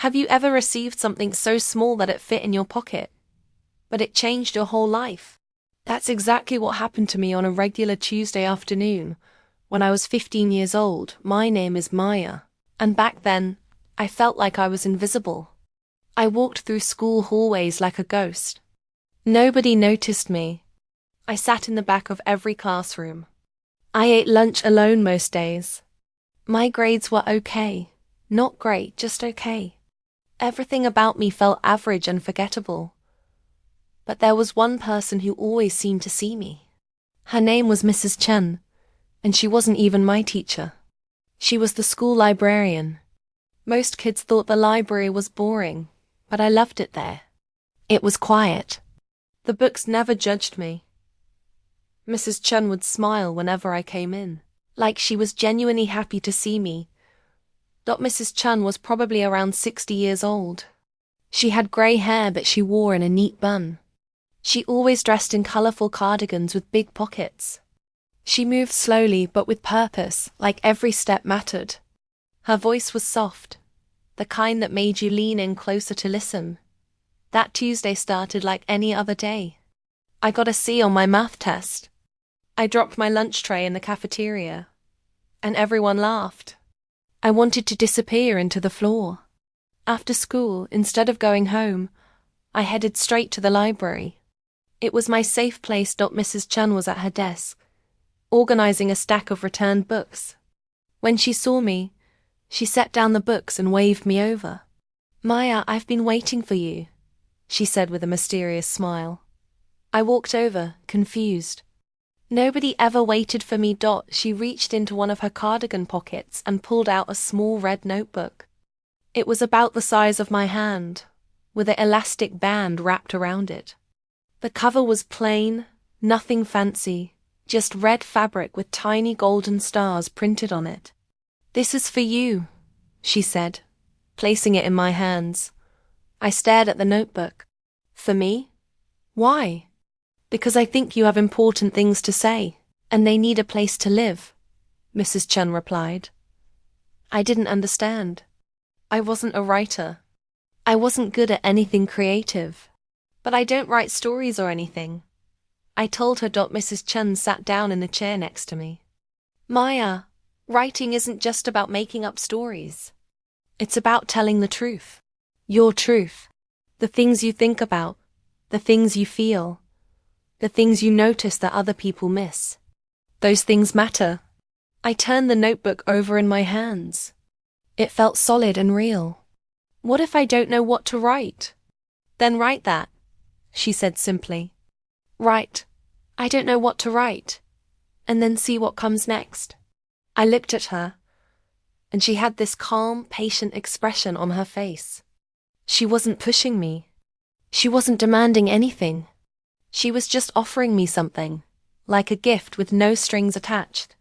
Have you ever received something so small that it fit in your pocket, but it changed your whole life? That's exactly what happened to me on a regular Tuesday afternoon. When I was 15 years old, my name is Maya, and back then, I felt like I was invisible. I walked through school hallways like a ghost. Nobody noticed me. I sat in the back of every classroom. I ate lunch alone most days. My grades were okay. Not great, just okay. Everything about me felt average and forgettable. But there was one person who always seemed to see me. Her name was Mrs. Chen, and she wasn't even my teacher. She was the school librarian. Most kids thought the library was boring, but I loved it there. It was quiet. The books never judged me. Mrs. Chen would smile whenever I came in, like she was genuinely happy to see me. Mrs. Chen was probably around 60 years old. She had grey hair, but she wore in a neat bun. She always dressed in colourful cardigans with big pockets. She moved slowly but with purpose, like every step mattered. Her voice was soft, the kind that made you lean in closer to listen. That Tuesday started like any other day. I got a C on my math test. I dropped my lunch tray in the cafeteria, and everyone laughed. I wanted to disappear into the floor. After school, instead of going home, I headed straight to the library. It was my safe place. Mrs. Chen was at her desk, organizing a stack of returned books. When she saw me, she set down the books and waved me over. "Maya, I've been waiting for you," she said with a mysterious smile. I walked over, confused. Nobody ever waited for me. She reached into one of her cardigan pockets and pulled out a small red notebook. It was about the size of my hand, with an elastic band wrapped around it. The cover was plain, nothing fancy, just red fabric with tiny golden stars printed on it. "This is for you," she said, placing it in my hands. I stared at the notebook. "For me? Why?" "Because I think you have important things to say, and they need a place to live," Mrs. Chen replied. I didn't understand. I wasn't a writer. I wasn't good at anything creative. But I don't write stories or anything, I told her. Mrs. Chen sat down in the chair next to me. "Maya, writing isn't just about making up stories. It's about telling the truth. Your truth. The things you think about, the things you feel, the things you notice that other people miss. Those things matter." I turned the notebook over in my hands. It felt solid and real. "What if I don't know what to write?" "Then write that," she said simply. "Write, I don't know what to write, and then see what comes next." I looked at her, and she had this calm, patient expression on her face. She wasn't pushing me. She wasn't demanding anything. She was just offering me something, like a gift with no strings attached.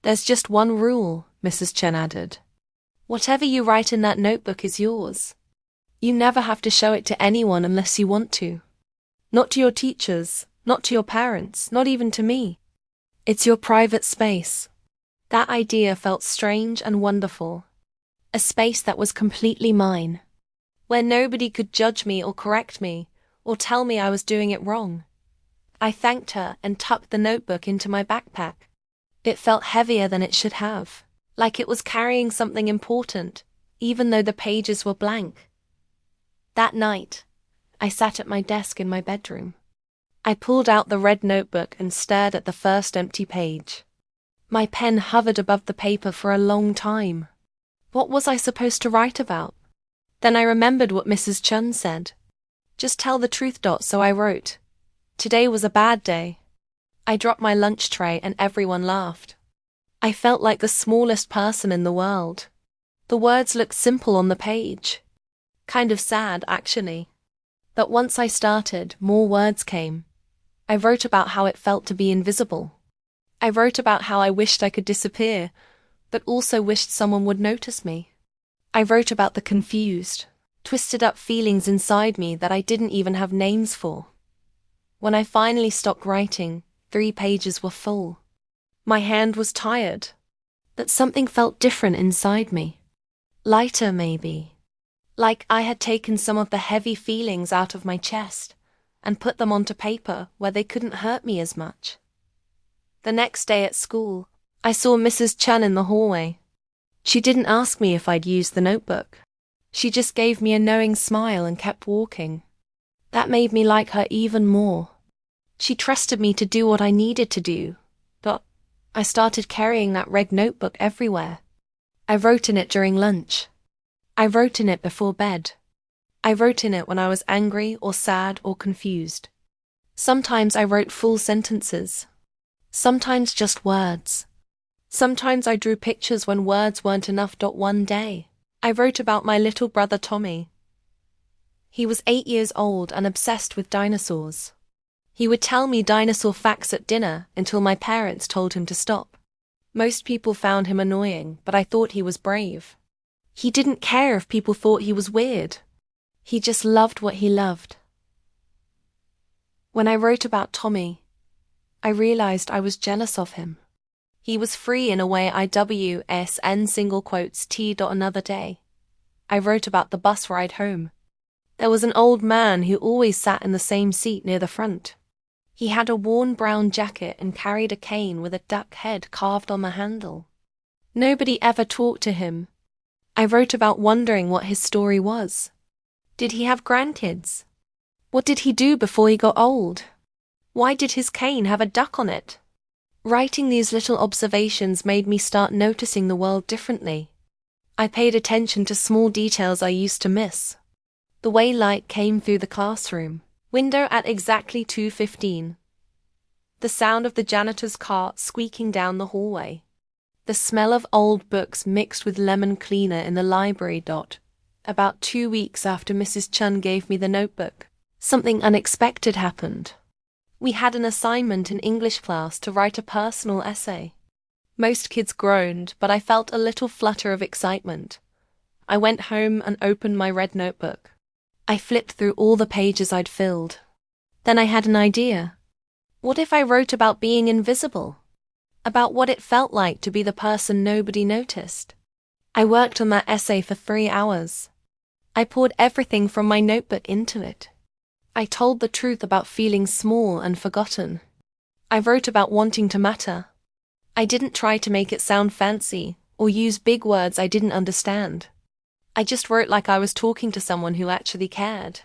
"There's just one rule," Mrs. Chen added. "Whatever you write in that notebook is yours. You never have to show it to anyone unless you want to. Not to your teachers, not to your parents, not even to me. It's your private space." That idea felt strange and wonderful. A space that was completely mine, where nobody could judge me or correct me, or tell me I was doing it wrong. I thanked her and tucked the notebook into my backpack. It felt heavier than it should have, like it was carrying something important, even though the pages were blank. That night, I sat at my desk in my bedroom. I pulled out the red notebook and stared at the first empty page. My pen hovered above the paper for a long time. What was I supposed to write about? Then I remembered what Mrs. Chen said. Just tell the truth. So I wrote, "Today was a bad day." I dropped my lunch tray and everyone laughed. I felt like the smallest person in the world. The words looked simple on the page. Kind of sad, actually. But once I started, more words came. I wrote about how it felt to be invisible. I wrote about how I wished I could disappear, but also wished someone would notice me. I wrote about the confused, twisted up feelings inside me that I didn't even have names for. When I finally stopped writing, 3 pages were full. My hand was tired, but something felt different inside me. Lighter, maybe. Like I had taken some of the heavy feelings out of my chest and put them onto paper where they couldn't hurt me as much. The next day at school, I saw Mrs. Chun in the hallway. She didn't ask me if I'd used the notebook. She just gave me a knowing smile and kept walking. That made me like her even more. She trusted me to do what I needed to do. I started carrying that red notebook everywhere. I wrote in it during lunch. I wrote in it before bed. I wrote in it when I was angry or sad or confused. Sometimes I wrote full sentences. Sometimes just words. Sometimes I drew pictures when words weren't enough. One day, I wrote about my little brother Tommy. He was 8 years old and obsessed with dinosaurs. He would tell me dinosaur facts at dinner until my parents told him to stop. Most people found him annoying, but I thought he was brave. He didn't care if people thought he was weird. He just loved what he loved. When I wrote about Tommy, I realized I was jealous of him. He was free in a way Another day. I wrote about the bus ride home. There was an old man who always sat in the same seat near the front. He had a worn brown jacket and carried a cane with a duck head carved on the handle. Nobody ever talked to him. I wrote about wondering what his story was. Did he have grandkids? What did he do before he got old? Why did his cane have a duck on it? Writing these little observations made me start noticing the world differently. I paid attention to small details I used to miss. The way light came through the classroom window at exactly 2:15. The sound of the janitor's cart squeaking down the hallway. The smell of old books mixed with lemon cleaner in the library. About 2 weeks after Mrs. Chun gave me the notebook, something unexpected happened. We had an assignment in English class to write a personal essay. Most kids groaned, but I felt a little flutter of excitement. I went home and opened my red notebook. I flipped through all the pages I'd filled. Then I had an idea. What if I wrote about being invisible? About what it felt like to be the person nobody noticed? I worked on that essay for 3 hours. I poured everything from my notebook into it. I told the truth about feeling small and forgotten. I wrote about wanting to matter. I didn't try to make it sound fancy or use big words I didn't understand. I just wrote like I was talking to someone who actually cared.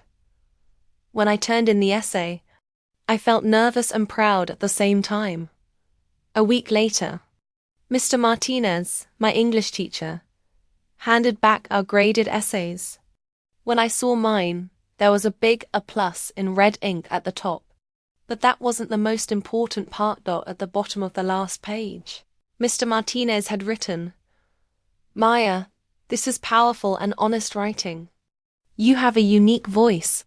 When I turned in the essay, I felt nervous and proud at the same time. A week later, Mr. Martinez, my English teacher, handed back our graded essays. When I saw mine, there was a big A+ in red ink at the top. But that wasn't the most important part. At the bottom of the last page, Mr. Martinez had written, "Maya, this is powerful and honest writing. You have a unique voice.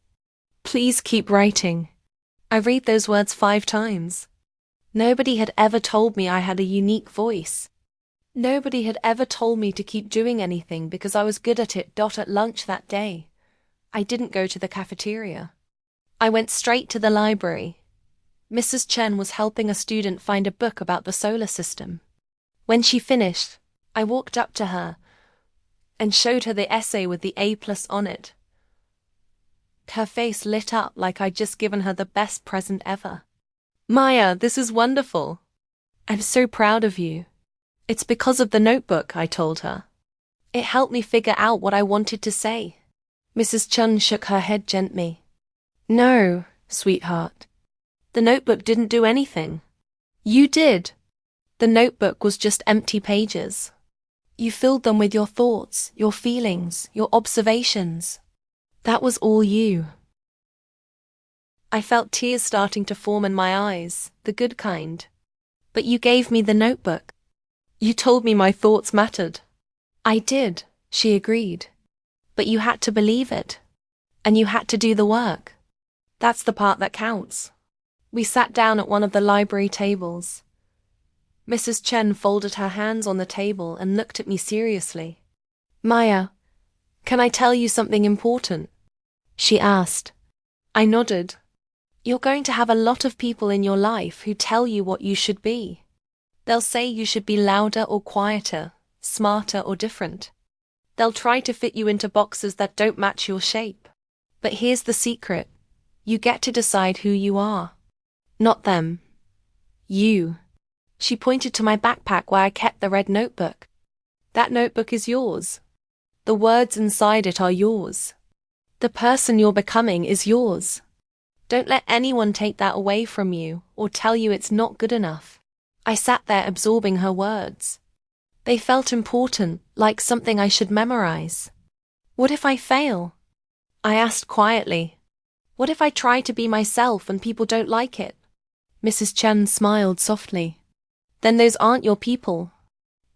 Please keep writing." I read those words 5 times. Nobody had ever told me I had a unique voice. Nobody had ever told me to keep doing anything because I was good at it. At lunch that day, I didn't go to the cafeteria. I went straight to the library. Mrs. Chen was helping a student find a book about the solar system. When she finished, I walked up to her and showed her the essay with the A+ on it. Her face lit up like I'd just given her the best present ever. "Maya, this is wonderful. I'm so proud of you." "It's because of the notebook," I told her. "It helped me figure out what I wanted to say." Mrs. Chun shook her head gently. "No, sweetheart. The notebook didn't do anything. You did. The notebook was just empty pages. You filled them with your thoughts, your feelings, your observations. That was all you." I felt tears starting to form in my eyes, the good kind. "But you gave me the notebook. You told me my thoughts mattered." "I did," she agreed. "But you had to believe it. And you had to do the work. That's the part that counts." We sat down at one of the library tables. Mrs. Chen folded her hands on the table and looked at me seriously. "Maya, can I tell you something important?" she asked. I nodded. "You're going to have a lot of people in your life who tell you what you should be. They'll say you should be louder or quieter, smarter or different. They'll try to fit you into boxes that don't match your shape. But here's the secret. You get to decide who you are. Not them. You. She pointed to my backpack where I kept the red notebook. That notebook is yours. The words inside it are yours. The person you're becoming is yours. Don't let anyone take that away from you or tell you it's not good enough. I sat there absorbing her words. They felt important, like something I should memorize. What if I fail? I asked quietly. What if I try to be myself and people don't like it? Mrs. Chen smiled softly. Then those aren't your people.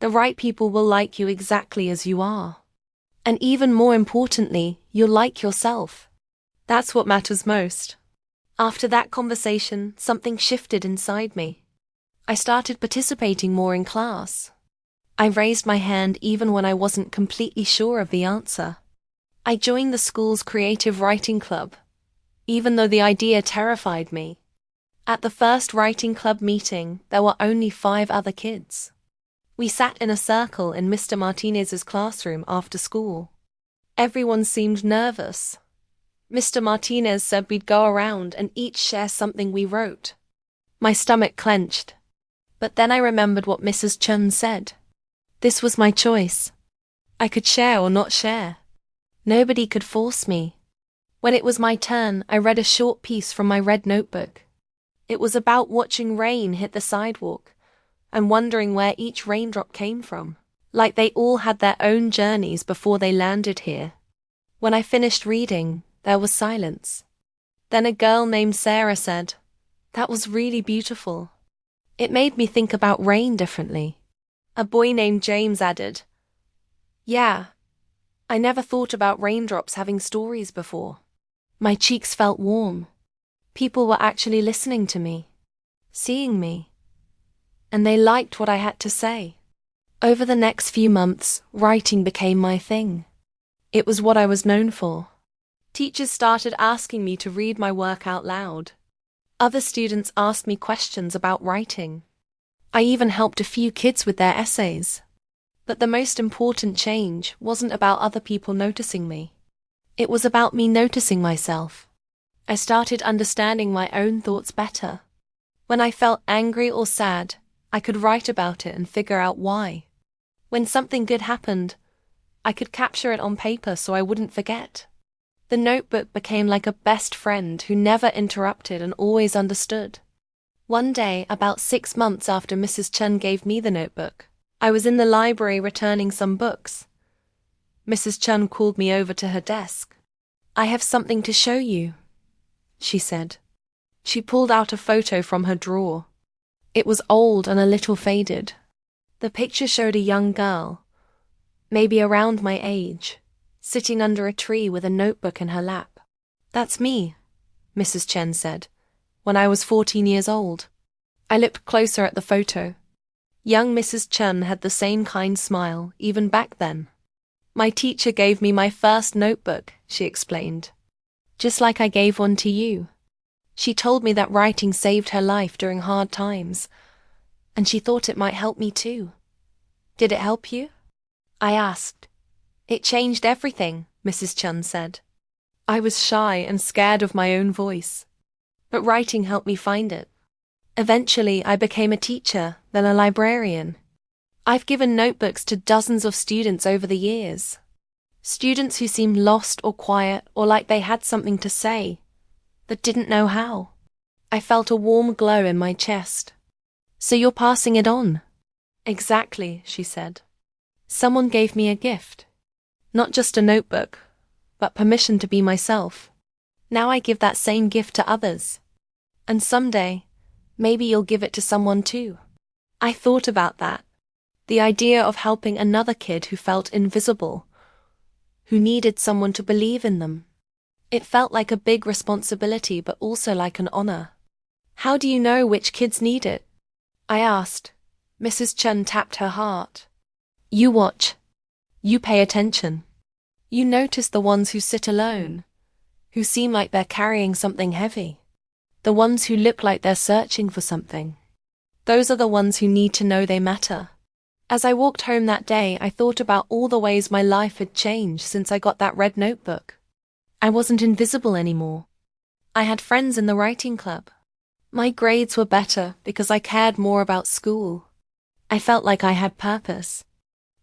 The right people will like you exactly as you are. And even more importantly, you'll like yourself. That's what matters most. After that conversation, something shifted inside me. I started participating more in class. I raised my hand even when I wasn't completely sure of the answer. I joined the school's creative writing club, even though the idea terrified me. At the first writing club meeting, there were only 5 other kids. We sat in a circle in Mr. Martinez's classroom after school. Everyone seemed nervous. Mr. Martinez said we'd go around and each share something we wrote. My stomach clenched. But then I remembered what Mrs. Chen said. This was my choice. I could share or not share. Nobody could force me. When it was my turn, I read a short piece from my red notebook. It was about watching rain hit the sidewalk and wondering where each raindrop came from, like they all had their own journeys before they landed here. When I finished reading, there was silence. Then a girl named Sarah said, "That was really beautiful." It made me think about rain differently. A boy named James added, "Yeah, I never thought about raindrops having stories before." My cheeks felt warm. People were actually listening to me, seeing me, and they liked what I had to say. Over the next few months, writing became my thing. It was what I was known for. Teachers started asking me to read my work out loud. Other students asked me questions about writing. I even helped a few kids with their essays. But the most important change wasn't about other people noticing me. It was about me noticing myself. I started understanding my own thoughts better. When I felt angry or sad, I could write about it and figure out why. When something good happened, I could capture it on paper so I wouldn't forget. The notebook became like a best friend who never interrupted and always understood. One day, about 6 months after Mrs. Chen gave me the notebook, I was in the library returning some books. Mrs. Chen called me over to her desk. "I have something to show you," she said. She pulled out a photo from her drawer. It was old and a little faded. The picture showed a young girl, maybe around my age, sitting under a tree with a notebook in her lap. "That's me," Mrs. Chen said, "when I was 14 years old." I looked closer at the photo. Young Mrs. Chen had the same kind smile, even back then. "My teacher gave me my first notebook," she explained. "Just like I gave one to you. She told me that writing saved her life during hard times, and she thought it might help me too." "Did it help you?" I asked. "It changed everything," Mrs. Chen said. I was shy and scared of my own voice, but writing helped me find it. Eventually, I became a teacher, then a librarian. I've given notebooks to dozens of students over the years. Students who seemed lost or quiet or like they had something to say, but didn't know how. I felt a warm glow in my chest. "So you're passing it on?" "Exactly," she said. "Someone gave me a gift. Not just a notebook, but permission to be myself. Now I give that same gift to others. And someday, maybe you'll give it to someone too." I thought about that. The idea of helping another kid who felt invisible, who needed someone to believe in them. It felt like a big responsibility but also like an honor. "How do you know which kids need it?" I asked. Mrs. Chen tapped her heart. "You watch. You pay attention. You notice the ones who sit alone, who seem like they're carrying something heavy. The ones who look like they're searching for something. Those are the ones who need to know they matter. As I walked home that day, I thought about all the ways my life had changed since I got that red notebook. I wasn't invisible anymore. I had friends in the writing club. My grades were better because I cared more about school. I felt like I had purpose.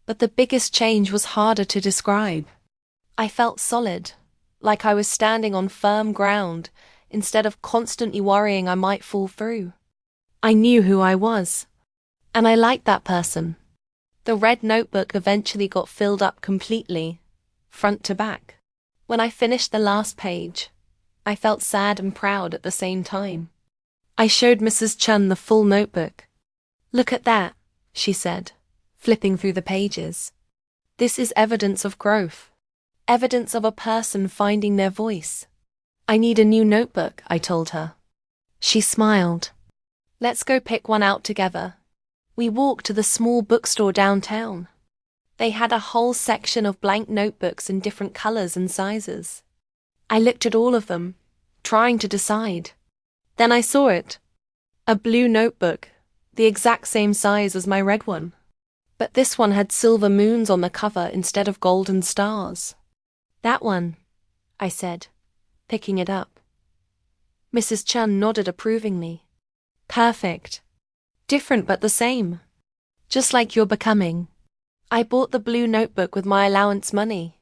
But the biggest change was harder to describe. I felt solid, like I was standing on firm ground, instead of constantly worrying I might fall through. I knew who I was, and I liked that person. The red notebook eventually got filled up completely, front to back. When I finished the last page, I felt sad and proud at the same time. I showed Mrs. Chun the full notebook. "Look at that," she said, flipping through the pages. "This is evidence of growth. Evidence of a person finding their voice." "I need a new notebook," I told her. She smiled. "Let's go pick one out together." We walked to the small bookstore downtown. They had a whole section of blank notebooks in different colors and sizes. I looked at all of them, trying to decide. Then I saw it. A blue notebook, the exact same size as my red one. But this one had silver moons on the cover instead of golden stars. "That one," I said, picking it up. Mrs. Chun nodded approvingly. "Perfect. Different but the same. Just like you're becoming." I bought the blue notebook with my allowance money.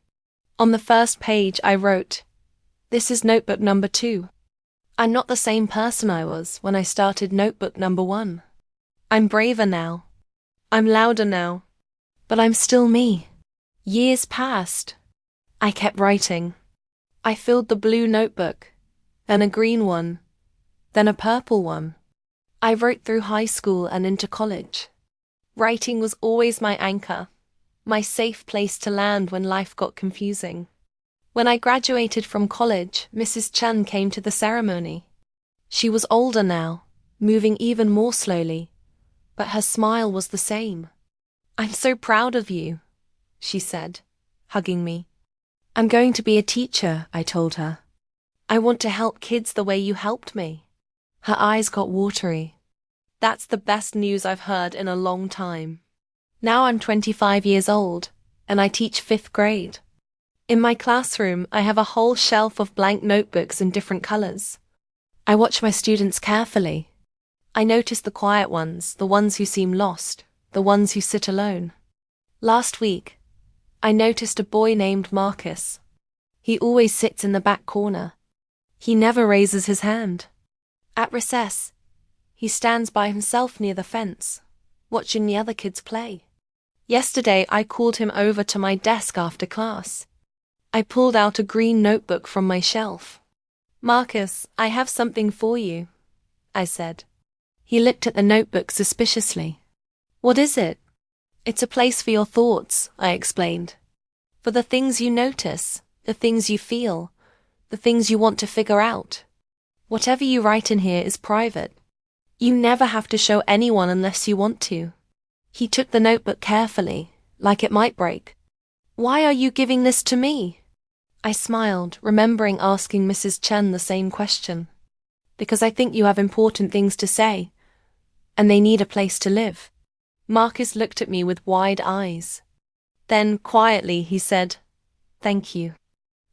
On the first page I wrote, "This is notebook number 2. I'm not the same person I was when I started notebook number 1. I'm braver now. I'm louder now. But I'm still me." Years passed. I kept writing. I filled the blue notebook, then a green one, then a purple one. I wrote through high school and into college. Writing was always my anchor, my safe place to land when life got confusing. When I graduated from college, Mrs. Chun came to the ceremony. She was older now, moving even more slowly, but her smile was the same. "I'm so proud of you," she said, hugging me. "I'm going to be a teacher," I told her. "I want to help kids the way you helped me." Her eyes got watery. "That's the best news I've heard in a long time." Now I'm 25 years old, and I teach 5th grade. In my classroom, I have a whole shelf of blank notebooks in different colors. I watch my students carefully. I notice the quiet ones, the ones who seem lost, the ones who sit alone. Last week, I noticed a boy named Marcus. He always sits in the back corner. He never raises his hand. At recess, he stands by himself near the fence, watching the other kids play. Yesterday, I called him over to my desk after class. I pulled out a green notebook from my shelf. "Marcus, I have something for you," I said. He looked at the notebook suspiciously. "What is it?" "It's a place for your thoughts," I explained. "For the things you notice, the things you feel, the things you want to figure out. Whatever you write in here is private. You never have to show anyone unless you want to." He took the notebook carefully, like it might break. "Why are you giving this to me?" I smiled, remembering asking Mrs. Chen the same question. "Because I think you have important things to say, and they need a place to live." Marcus looked at me with wide eyes. Then, quietly, he said, "Thank you."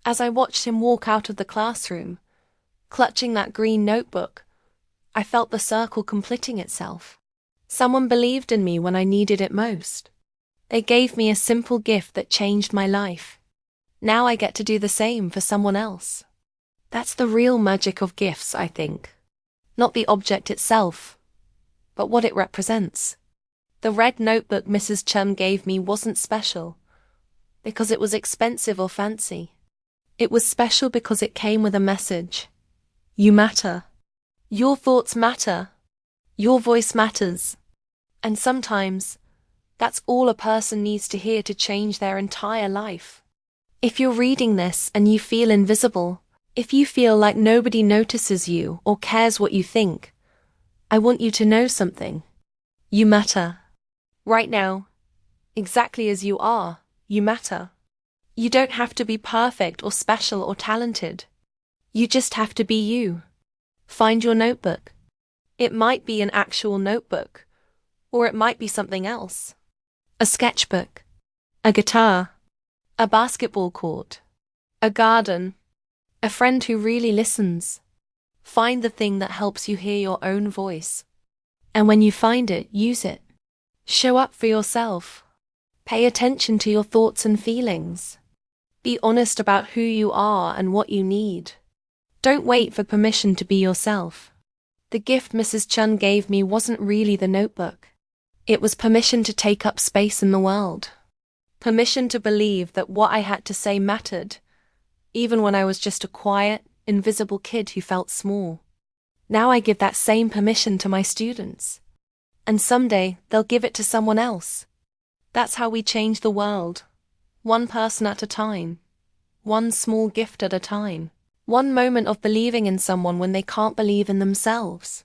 As I watched him walk out of the classroom, clutching that green notebook, I felt the circle completing itself. Someone believed in me when I needed it most. They gave me a simple gift that changed my life. Now I get to do the same for someone else. That's the real magic of gifts, I think. Not the object itself, but what it represents. The red notebook Mrs. Chum gave me wasn't special because it was expensive or fancy. It was special because it came with a message. You matter. Your thoughts matter. Your voice matters. And sometimes, that's all a person needs to hear to change their entire life. If you're reading this and you feel invisible, if you feel like nobody notices you or cares what you think, I want you to know something. You matter. Right now, exactly as you are, you matter. You don't have to be perfect or special or talented. You just have to be you. Find your notebook. It might be an actual notebook, or it might be something else. a sketchbook, a guitar, a basketball court, a garden, a friend who really listens. Find the thing that helps you hear your own voice. And when you find it, use it. Show up for yourself. Pay attention to your thoughts and feelings. Be honest about who you are and what you need. Don't wait for permission to be yourself. The gift Mrs. Chun gave me wasn't really the notebook. It was permission to take up space in the world. Permission to believe that what I had to say mattered, even when I was just a quiet, invisible kid who felt small. Now I give that same permission to my students. And someday they'll give it to someone else. That's how we change the world. One person at a time. One small gift at a time. One moment of believing in someone when they can't believe in themselves.